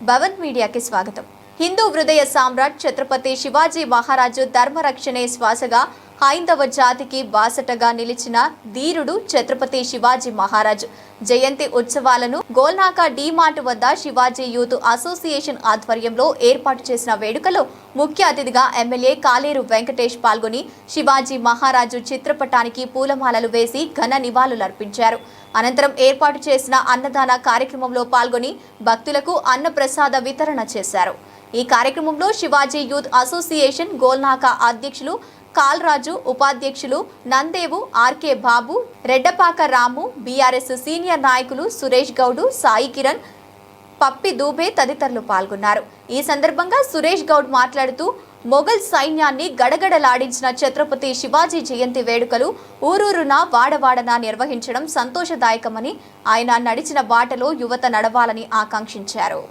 భవన్ మీడియాకి స్వాగతం. హిందూ హృదయ సామ్రాట్ ఛత్రపతి శివాజీ మహారాజు ధర్మరక్షణే శ్వాసగా హైందవ జాతికి బాసటగా నిలిచిన ధీరుడు ఛత్రపతి శివాజీ మహారాజు జయంతి ఉత్సవాలను గోల్నాకా డీమార్ట్ వద్ద శివాజీ యూత్ అసోసియేషన్ ఆధ్వర్యంలో ఏర్పాటు చేసిన వేడుకలో ముఖ్య అతిథిగా ఎమ్మెల్యే కాలేరు వెంకటేష్ పాల్గొని శివాజీ మహారాజు చిత్రపటానికి పూలమాలలు వేసి ఘన నివాళులర్పించారు. అనంతరం ఏర్పాటు చేసిన అన్నదాన కార్యక్రమంలో పాల్గొని భక్తులకు అన్నప్రసాద వితరణ చేశారు. ఈ కార్యక్రమంలో శివాజీ యూత్ అసోసియేషన్ గోల్నాకా అధ్యక్షులు కాల్రాజు, ఉపాధ్యక్షులు నందేవు, ఆర్కే బాబు, రెడ్డపాక రాము, బీఆర్ఎస్ సీనియర్ నాయకులు సురేష్ గౌడ్, సాయి కిరణ్, పప్పి దూబే తదితరులు పాల్గొన్నారు. ఈ సందర్భంగా సురేష్ గౌడ్ మాట్లాడుతూ మొఘల్ సైన్యాన్ని గడగడలాడించిన ఛత్రపతి శివాజీ జయంతి వేడుకలు ఊరూరున వాడవాడన నిర్వహించడం సంతోషదాయకమని, ఆయన నడిచిన బాటలో యువత నడవాలని ఆకాంక్షించారు.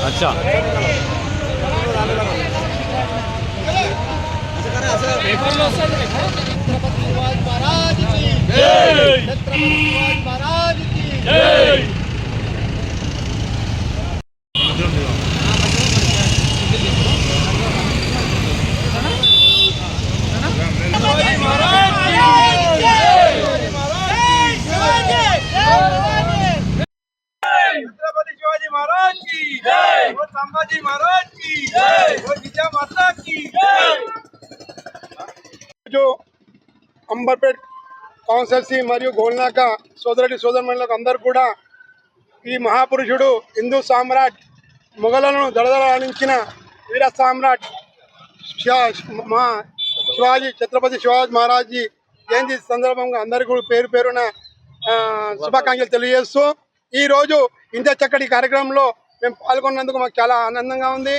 अच्छा संभाजी महाराज की जय, विजय माता की जय। जो अंबरपेट काउंसिल మరియు గోల్నాకా సోదరుడి సోదరులకు అందరూ కూడా ఈ మహాపురుషుడు హిందూ సామ్రాట్ మొఘలులను దడదడలాడించిన వీర సామ్రాట్ శివాజీ ఛత్రపతి శివాజీ మహారాజ్ జయంతి సందర్భంగా అందరికీ కూడా పేరు పేరున శుభాకాంక్షలు తెలియజేస్తూ ఈరోజు ఇంత చక్కటి కార్యక్రమంలో మేము పాల్గొన్నందుకు మాకు చాలా ఆనందంగా ఉంది.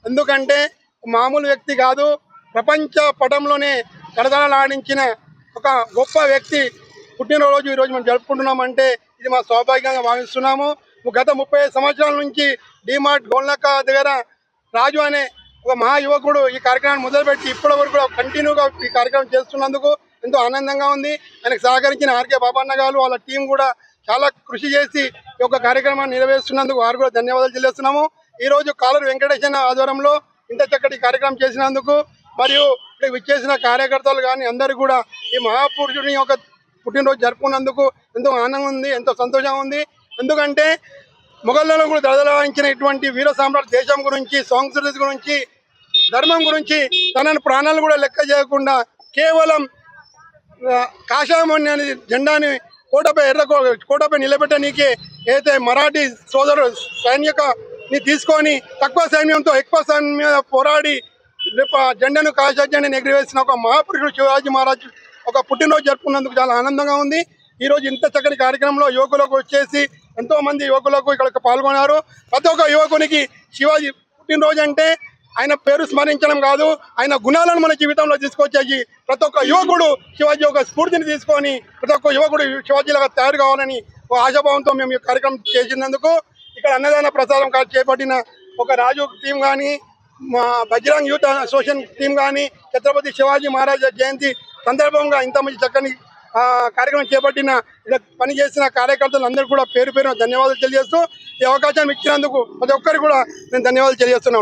ఎందుకంటే మామూలు వ్యక్తి కాదు, ప్రపంచ పటంలోనే కడదడలాడించిన ఒక గొప్ప వ్యక్తి పుట్టినరోజు ఈరోజు మనం జరుపుకుంటున్నామంటే ఇది మా సౌభాగ్యంగా భావిస్తున్నాము. గత 30 సంవత్సరాల నుంచి డీమార్ట్ గోల్నాకా దగ్గర రాజు అనే ఒక మహాయువకుడు ఈ కార్యక్రమాన్ని మొదలుపెట్టి ఇప్పటి వరకు కూడా కంటిన్యూగా ఈ కార్యక్రమం చేస్తున్నందుకు ఎంతో ఆనందంగా ఉంది. ఆయనకు సహకరించిన ఆర్కే బాబన్న గారు వాళ్ళ టీం కూడా చాలా కృషి చేసి ఈ యొక్క కార్యక్రమాన్ని నెరవేరుస్తున్నందుకు వారు కూడా ధన్యవాదాలు తెలియజేస్తున్నాము. ఈరోజు కాలేరు వెంకటేష్ ఆధ్వర్యంలో ఇంత చక్కటి కార్యక్రమం చేసినందుకు మరియు విచ్చేసిన కార్యకర్తలు కానీ అందరూ కూడా ఈ మహాపురుషుని యొక్క పుట్టినరోజు జరుపుకున్నందుకు ఎంతో ఆనందంగా ఉంది, ఎంతో సంతోషంగా ఉంది. ఎందుకంటే మొఘలులను కూడా దడదడలాడించినటువంటి వీర సామ్రాట్ దేశం గురించి, సంస్కృతి గురించి, ధర్మం గురించి తన ప్రాణాలు కూడా లెక్క చేయకుండా కేవలం కాషాయమణి అనే జెండాని కోటపై నిలబెట్టనీకి ఏదైతే మరాఠీ సోదరుడు సైనికని తీసుకొని తక్కువ సైన్యంతో ఎక్కువ సైన్యం మీద పోరాడి రేపు ఆ జెండాను కాషాయ జెండాను ఎగిరివేసిన ఒక మహాపురుషుడు శివాజీ మహారాజ్ ఒక పుట్టినరోజు జరుపుకున్నందుకు చాలా ఆనందంగా ఉంది. ఈ రోజు ఇంత చక్కటి కార్యక్రమంలో యువకులకు వచ్చేసి ఎంతో మంది యువకులకు ఇక్కడ పాల్గొన్నారు. ప్రతి ఒక్క యువకునికి శివాజీ పుట్టినరోజు అంటే ఆయన పేరు స్మరించడం కాదు, ఆయన గుణాలను మన జీవితంలో తీసుకొచ్చేసి ప్రతి ఒక్క యువకుడు శివాజీ యొక్క స్ఫూర్తిని తీసుకొని ప్రతి ఒక్క యువకుడు శివాజీలాగా తయారు కావాలని ఒక ఆశాభావంతో మేము ఈ కార్యక్రమం చేసినందుకు ఇక్కడ అన్నదాన ప్రసాదం చేపట్టిన ఒక రాజు టీం కానీ, మా బజరంగ్ యూత్ అసోసియేషన్ టీం కానీ, ఛత్రపతి శివాజీ మహారాజ్ జయంతి సందర్భంగా ఇంత మంచి చక్కని కార్యక్రమం చేపట్టిన ఇలా పనిచేసిన కార్యకర్తలందరూ కూడా పేరు పేరున ధన్యవాదాలు తెలియజేస్తూ ఈ అవకాశం ఇచ్చినందుకు ప్రతి ఒక్కరికి కూడా నేను ధన్యవాదాలు తెలియజేస్తున్నాను.